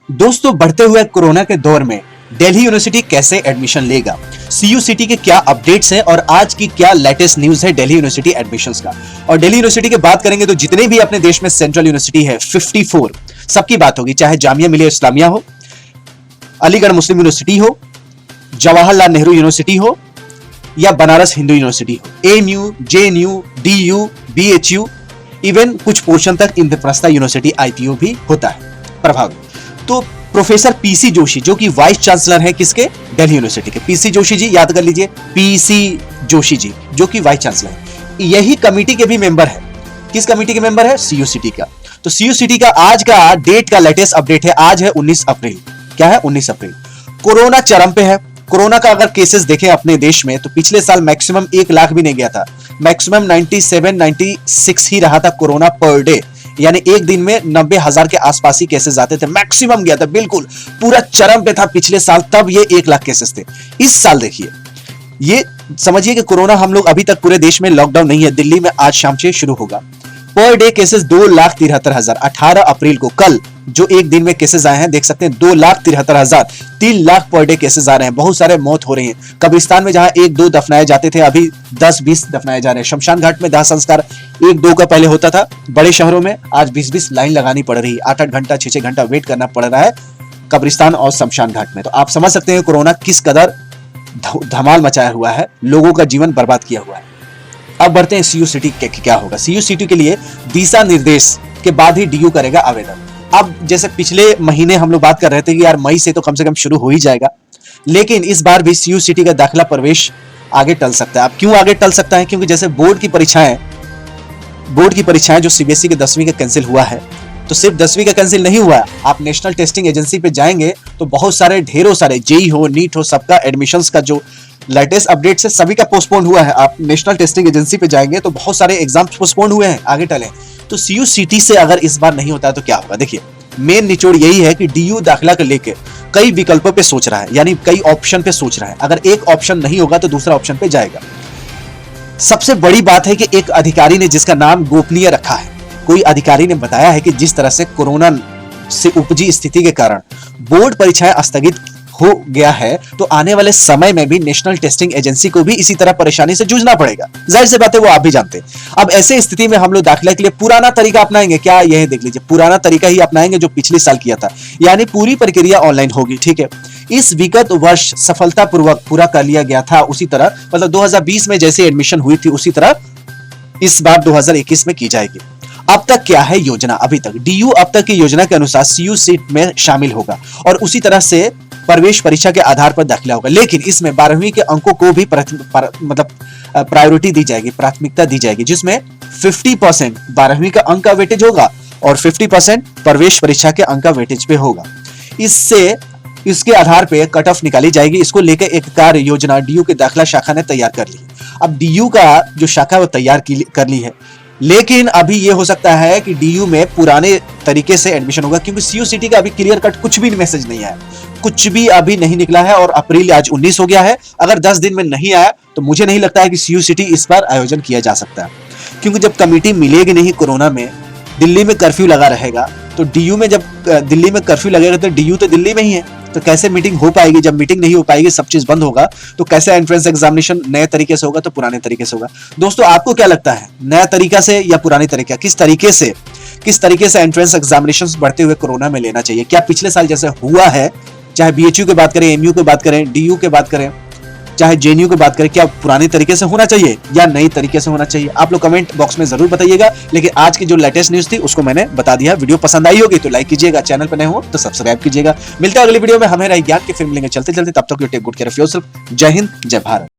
दोस्तों, बढ़ते हुए कोरोना के दौर में दिल्ली यूनिवर्सिटी कैसे एडमिशन लेगा, सीयूसीटी के क्या अपडेट्स हैं और आज की क्या लेटेस्ट न्यूज है दिल्ली यूनिवर्सिटी एडमिशंस का। और दिल्ली यूनिवर्सिटी की बात करेंगे तो जितने भी अपने देश में सेंट्रल यूनिवर्सिटी है 54 सबकी बात होगी, चाहे जामिया मिलिया इस्लामिया हो, अलीगढ़ मुस्लिम यूनिवर्सिटी हो, जवाहरलाल नेहरू यूनिवर्सिटी हो या बनारस हिंदू यूनिवर्सिटी हो, AMU, JNU, DU, BHU, even कुछ पोर्शन तक इंद्रप्रस्थ यूनिवर्सिटी आईपीओ भी होता है प्रभाव। तो प्रोफेसर पीसी जोशी जो कि वाइस चांसलर है किसके, दिल्ली यूनिवर्सिटी के, पीसी जोशी जी याद कर लीजिए, पीसी जोशी जी जो कि वाइस चांसलर है, यही कमेटी के भी मेंबर है। किस कमेटी के मेंबर है, सीयूसीटी का। तो सीयूसीटी का आज का डेट का लेटेस्ट अपडेट है, आज है 19 अप्रैल। क्या है, 19 अप्रैल। कोरोना चरम पे है। कोरोना का अगर केसेस देखें अपने देश में तो पिछले साल मैक्सिमम 1 लाख भी नहीं गया था, मैक्सिमम 97 96 ही रहा था कोरोना पर डे, यानी एक दिन में 90,000 के आसपास ही केसेस आते थे, मैक्सिमम गया था, बिल्कुल पूरा चरम पे था पिछले साल, तब ये 1 लाख केसेस थे। इस साल देखिए, ये समझिए कि कोरोना हम लोग अभी तक पूरे देश में लॉकडाउन नहीं है, दिल्ली में आज शाम से शुरू होगा। पर डे केसेस 2,73,000, 18 अप्रैल को कल जो एक दिन में केसेस आए हैं देख सकते हैं, 2,73,000, 3 लाख पर डे केसेस आ रहे हैं। बहुत सारे मौत हो रही हैं। कब्रिस्तान में जहां 1-2 दफनाए जाते थे, अभी 10-20 दफनाए जा रहे हैं। शमशान घाट में दाह संस्कार 1-2 का पहले होता था, बड़े शहरों में आज 20-20 लाइन लगानी पड़ रही है, 8-8 घंटा 6-6 घंटा वेट करना पड़ रहा है कब्रिस्तान और शमशान घाट में। तो आप समझ सकते हैं कोरोना किस कदर धमाल मचाया हुआ है, लोगों का जीवन बर्बाद किया हुआ है। अब बढ़ते हैं सीयूसीटी के क्या होगा। सीयूसीटी के लिए दिशा निर्देश के बाद ही डीयू करेगा आवेदन। अब जैसे पिछले महीने हम लोग बात कर रहे थे कि यार मई से तो कम से कम शुरू हो ही जाएगा, लेकिन इस बार भी सीयूसीटी का दाखिला प्रवेश आगे टल सकता है। अब क्यों आगे टल सकता है, क्योंकि जैसे बोर्ड की परीक्षाएं जो सीबीएसई के 10वीं का कैंसिल हुआ है, तो सिर्फ 10वीं का कैंसिल नहीं हुआ है, आप नेशनल टेस्टिंग एजेंसी पे जाएंगे तो बहुत सारे ढेरों सारे जेई हो, नीट हो, सबका एडमिशंस का जो लेटेस्ट अपडेट से सभी का पोस्टपोन हुआ है। आप नेशनल टेस्टिंग एजेंसी पे जाएंगे तो बहुत सारे एग्जाम्स पोस्टपोन हुए हैं, आगे टले। तो सीयूसीटी से अगर इस बार नहीं होता है तो क्या होगा, देखिए मेन निचोड़ यही है कि डीयू दाखिला को लेकर कई विकल्पों पे सोच रहा है, यानी कई ऑप्शन पे सोच रहा है। अगर एक ऑप्शन नहीं होगा तो दूसरा ऑप्शन पे जाएगा। सबसे बड़ी बात है कि एक अधिकारी ने, जिसका नाम गोपनीय रखा है, कोई अधिकारी ने बताया है कि जिस तरह से कोरोना से उपजी स्थिति के कारण बोर्ड परीक्षाएं स्थगित हो गया है, तो आने वाले समय में भी नेशनल टेस्टिंग एजेंसी को भी इसी तरह परेशानी से जूझना पड़ेगा। जाहिर सी बात है, वो आप भी जानते हैं। अब ऐसे स्थिति में हम लोग दाखिला के लिए पुराना तरीका अपनाएंगे क्या, यह देख लीजिए, पुराना तरीका ही अपनाएंगे जो पिछले साल किया था, यानी पूरी प्रक्रिया ऑनलाइन होगी। ठीक है, इस विगत वर्ष सफलतापूर्वक पूरा कर लिया गया था, उसी तरह मतलब 2020 में जैसे एडमिशन हुई थी उसी तरह इस बार 2021 में की जाएगी। अब तक क्या है योजना, अभी तक डीयू अब तक की योजना के अनुसार सीयूसीट में शामिल होगा और उसी तरह से प्रवेश परीक्षा के आधार पर दाखिला होगा, लेकिन इसमें 12वीं के अंकों को भी मतलब प्रायोरिटी दी जाएगी, प्राथमिकता दी जाएगी, जिसमें 50% 12वीं का अंक का वेटेज होगा और 50% प्रवेश परीक्षा के अंक का वेटेज पे होगा। इसके आधार पे कट ऑफ निकाली जाएगी। इसको लेकर एक कार्य योजना डीयू के दाखिला शाखा ने तैयार कर ली है। अब डीयू का जो शाखा वो तैयार कर ली है, लेकिन अभी ये हो सकता है कि डीयू में पुराने तरीके से एडमिशन होगा, क्योंकि सीयूसीटी का अभी क्लियर कट कुछ भी मैसेज नहीं आया, कुछ भी अभी नहीं निकला है और अप्रैल आज 19 हो गया है। अगर 10 दिन में नहीं आया तो मुझे नहीं लगता है कि सीयूसीटी इस बार आयोजन किया जा सकता है, क्योंकि जब कमेटी मिलेगी नहीं, कोरोना में दिल्ली में कर्फ्यू लगा रहेगा, तो डीयू में जब दिल्ली में कर्फ्यू लगेगा तो डीयू तो दिल्ली में ही है, तो कैसे मीटिंग हो पाएगी। जब मीटिंग नहीं हो पाएगी, सब चीज बंद होगा, तो कैसे एंट्रेंस एग्जामिनेशन नए तरीके से होगा, तो पुराने तरीके से होगा। दोस्तों, आपको क्या लगता है, नया तरीका से या पुराने तरीका, किस तरीके से एंट्रेंस एग्जामिनेशन बढ़ते हुए कोरोना में लेना चाहिए? क्या पिछले साल जैसे हुआ है, चाहे बीएचयू की बात करें, एमयू की बात करें, डीयू की बात करें, चाहे जेएनयू की बात करें, क्या पुराने तरीके से होना चाहिए या नई तरीके से होना चाहिए? आप लोग कमेंट बॉक्स में जरूर बताइएगा। लेकिन आज की जो लेटेस्ट न्यूज थी उसको मैंने बता दिया। वीडियो पसंद आई होगी तो लाइक कीजिएगा, चैनल पर नए हो तो सब्सक्राइब कीजिएगा। मिलते हैं अगली वीडियो में, हमें रही ज्ञान की फिल्म लेंगे चलते चलते, तब तक you take good care of yourself. जय हिंद, जय भारत।